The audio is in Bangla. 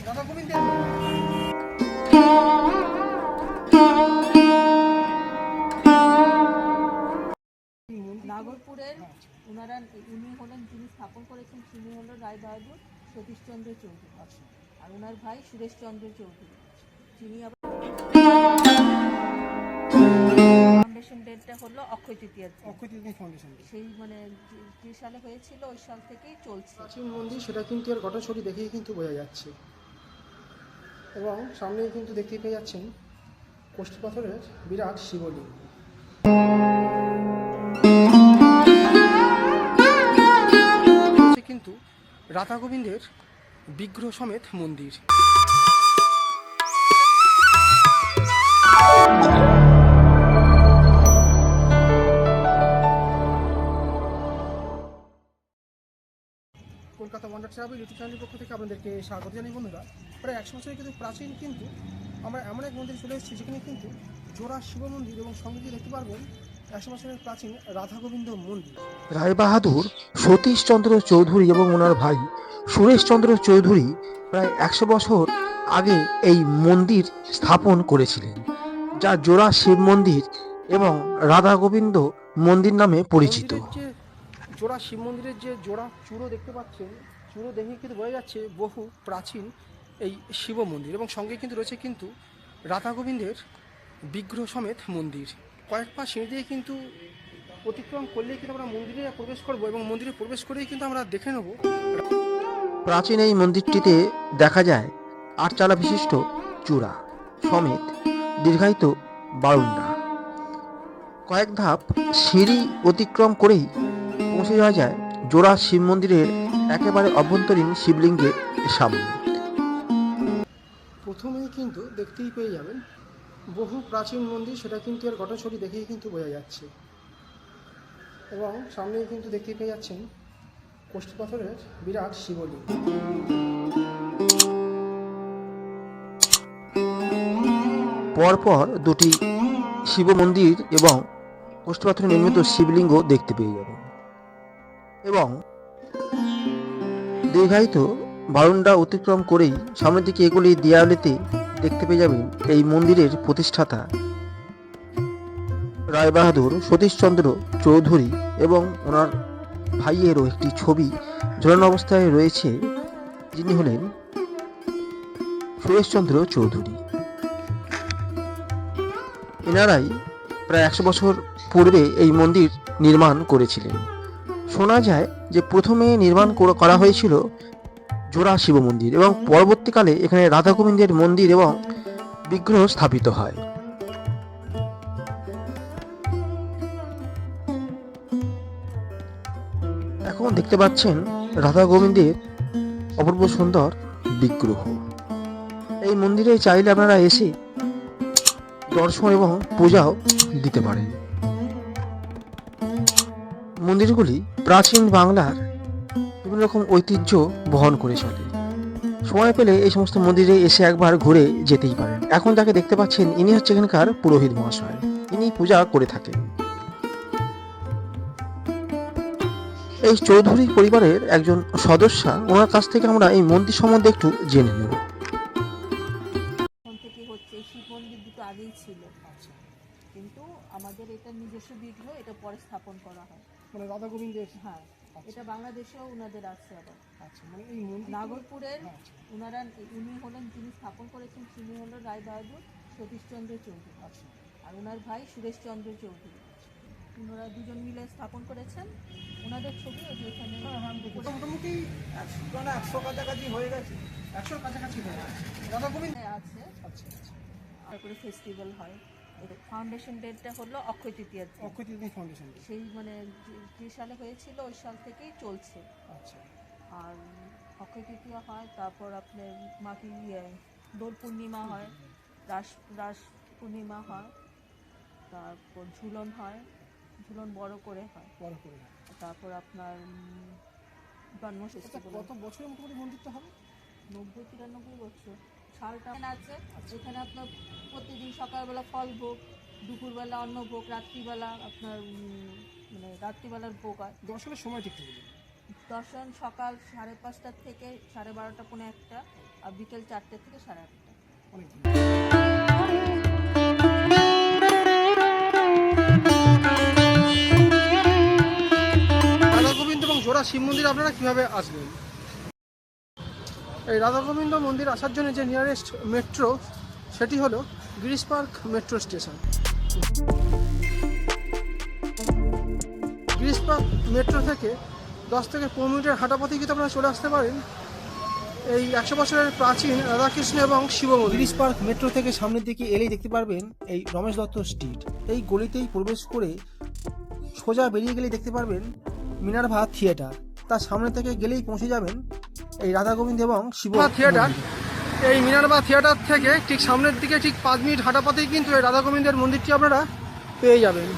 রাধা গোবিন্দের নাগরপুরের ওনারা উনি হলেন যিনি স্থাপন করেছেন তিনি হলেন রায়বাহাদুর সতীশচন্দ্র চৌধুরী। আচ্ছা আর ওনার ভাই সুরেশচন্দ্র চৌধুরী। তিনি আবার ফাউন্ডেশন ডেটটা হলো অক্ষয় তৃতীয়ার দিন। অক্ষয় তৃতীয়া ফাউন্ডেশন সেই মানে যে সালে হয়েছিল ওই সাল থেকেই চলছে। প্রাচীন মন্দির সেটা কিন্তু এর গঠনশৈলী দেখেই কিন্তু বোঝা যাচ্ছে এবং সামনেই কিন্তু দেখতেই পেয়ে যাচ্ছেন কোষ্ঠী পাথরের বিরাট শিবলিঙ্গ। কিন্তু রাধা গোবিন্দের বিগ্রহ সমেত মন্দির। কলকাতা ওয়ান্ডার ট্রাভেল ইউটিউব চ্যানেলের পক্ষ থেকে আপনাদেরকে স্বাগত জানাই বন্ধুরা। প্রায় 100 বছরের কিন্তু প্রাচীন কিন্তু আমরা এমন এক মন্দির চলে এসেছি যেখানে কিন্তু জোড়া শিব মন্দির এবং সঙ্গে গিয়ে দেখতে পারবেন 100 বছরের প্রাচীন রাধা গোবিন্দ মন্দির। রায়বাহাদুর সতীশচন্দ্র চৌধুরী এবং ওনার ভাই সুরেশচন্দ্র চৌধুরী প্রায় 100 বছর আগে এই মন্দির স্থাপন করেছিলেন, যা জোড়া শিব মন্দির এবং রাধা গোবিন্দ মন্দির নামে পরিচিত। মন্দিরের যে জোড়া শিব মন্দিরের যে জোড়া চূড়ো দেখতে পাচ্ছেন, চূড়ো দেখে কিন্তু বোঝা যাচ্ছে বহু প্রাচীন এই শিব মন্দির এবং সঙ্গে কিন্তু রয়েছে কিন্তু রাধা গোবিন্দের বিগ্রহ সমেত মন্দির। কয়েক পা সিঁড়ি দিয়ে কিন্তু অতিক্রম করলেই কিন্তু আমরা মন্দিরে প্রবেশ করব এবং মন্দিরে প্রবেশ করেই কিন্তু আমরা দেখে নেব প্রাচীন এই মন্দিরটিতে দেখা যায় আটচালা বিশিষ্ট চূড়া সমেত দীর্ঘায়িত বারুণ্ডা। কয়েক ধাপ সিঁড়ি অতিক্রম করেই পৌঁছে যাওয়া যায় জোড়া শিব মন্দিরের একেবারে অভ্যন্তরীণ শিবলিঙ্গের সামনে। প্রথমেই কিন্তু দেখতেই পেয়ে যাবেন বহু প্রাচীন মন্দির, সেটা কিন্তু এর গঠনশৈলী দেখেই কিন্তু বোঝা যাচ্ছে এবং সামনেই কিন্তু দেখতেই পেয়ে যাচ্ছেন কোষ্ঠী পাথরের বিরাট শিবলিঙ্গ। পরপর দুটি শিব মন্দির এবং কোষ্ঠী পাথরে নির্মিত শিবলিঙ্গ দেখতে পেয়ে যাবেন এবং দীর্ঘায়িত বারুণ্ডা অতিক্রম করেই সামনের দিকে এগুলি দেয়ালেতে দেখতে পেয়ে যাবেন এই মন্দিরের প্রতিষ্ঠাতা রায়বাহাদুর সতীশচন্দ্র চৌধুরী এবং ওনার ভাইয়েরও একটি ছবি ঝোলানো অবস্থায় রয়েছে, যিনি হলেন সুরেশচন্দ্র চৌধুরী। এনারাই প্রায় 100 বছর পূর্বে এই মন্দির নির্মাণ করেছিলেন। শোনা যায় যে প্রথমে নির্মাণ করা হয়েছিল জোড়া শিব মন্দির এবং পরবর্তীকালে এখানে রাধা গোবিন্দের মন্দির এবং বিগ্রহ স্থাপিত হয়। এখন দেখতে পাচ্ছেন রাধা গোবিন্দের অপূর্ব সুন্দর বিগ্রহ। এই মন্দিরে চাইলে আপনারা এসে দর্শন এবং পূজাও দিতে পারেন। মন্দিরগুলি প্রাচীন বাংলার বিভিন্ন রকম ঐতিহ্য বহন করে চলে। সময় পেলে এই সমস্ত মন্দিরে এসে একবার ঘুরে যেতেই পারেন। এখন যাকে দেখতে পাচ্ছেন ইনি হচ্ছে এখানকার পুরোহিত মহাশয়, ইনি পূজা করে থাকেন। এই চৌধুরী পরিবারের একজন সদস্য, ওনার কাছ থেকে আমরা এই মন্দির সম্বন্ধে একটু জেনে নেব। এখন থেকে হচ্ছে এই শিব মন্দির দুটো আগেই ছিল, কিন্তু আমাদের এটা নিজস্ব বিগ্রহ, এটা পরে স্থাপন করা হয়। মানে রাধা গোবিন্দের হ্যাঁ, এটা বাংলাদেশেও ওনাদের আছে আবার। আচ্ছা, মানে এই মন্দির নাগরপুরের ওনারা উনি হলেন যিনি স্থাপন করেছেন তিনি হলেন রায়বাহাদুর সতীশচন্দ্র চৌধুরী। আচ্ছা আর ওনার ভাই সুরেশচন্দ্র চৌধুরী। ওনারা দুজন মিলে স্থাপন করেছেন। ওনাদের ছবি ওই যে এখানে মোটামুটি 100 কাছাকাছি হয়ে গেছে, 100 কাছাকাছি হয়ে গেছে রাধা গোবিন্দ। আছে। আচ্ছা আচ্ছা, তারপরে ফেস্টিভ্যাল হয়। এটা ফাউন্ডেশন ডেটটা হলো অক্ষয় তৃতীয়ার দিন। অক্ষয় তৃতীয়া ফাউন্ডেশন। সেই মানে যে সালে হয়েছিল ওই সাল থেকেই চলছে। আচ্ছা, আর অক্ষয় তৃতীয়া হয়, তারপর আপনার মাকি দোল পূর্ণিমা হয়, রাস রাস পূর্ণিমা হয়, তারপর ঝুলন হয়, ঝুলন বড় করে হয়, বড় করে। তারপর আপনার জন্ম ফেস্টিভ্যাল। কত বছরের মোটামুটি মন্দিরটা হবে? 90-93 বছর। শালটা আছে এখানে আপনার প্রতিদিন সকালবেলা ফল ভোগ, দুপুরবেলা অন্ন ভোগ, রাত্রিবেলা আপনার মানে রাত্রিবেলার ভোগ হয়। দর্শনের সময় ঠিক থাকে দর্শন সকাল 5:30 থেকে 12:30 পৌনে 1টা, আর বিকেল 4টে থেকে 8:30। রাধা গোবিন্দ এবং জোড়া শিব মন্দির আপনারা কিভাবে আসবেন? এই রাধা গোবিন্দ মন্দির আসার জন্য যে নিয়ারেস্ট মেট্রো সেটি হলো Girish park metro station. Girish park metro থেকে 10 থেকে 15 মিনিটের হাঁটাপথে কিন্তু আপনারা চলে আসতে পারেন এই 100 বছরের প্রাচীন রাধাকৃষ্ণ এবং শিব মন্দির। গিরিশ পার্ক মেট্রো থেকে সামনের দিকে এলেই দেখতে পারবেন এই রমেশ দত্ত স্ট্রিট। এই গলিতেই প্রবেশ করে সোজা বেরিয়ে গেলেই দেখতে পারবেন মিনার্ভা থিয়েটার। তার সামনে থেকে গেলেই পৌঁছে যাবেন এই রাধা গোবিন্দ এবং শিব থিয়েটার। এই মিনার্ভা থিয়েটার থেকে ঠিক সামনের দিকে ঠিক 5 মিনিট হাঁটা পথেই কিন্তু এই রাধা গোবিন্দের মন্দিরটি আপনারা পেয়ে যাবেন।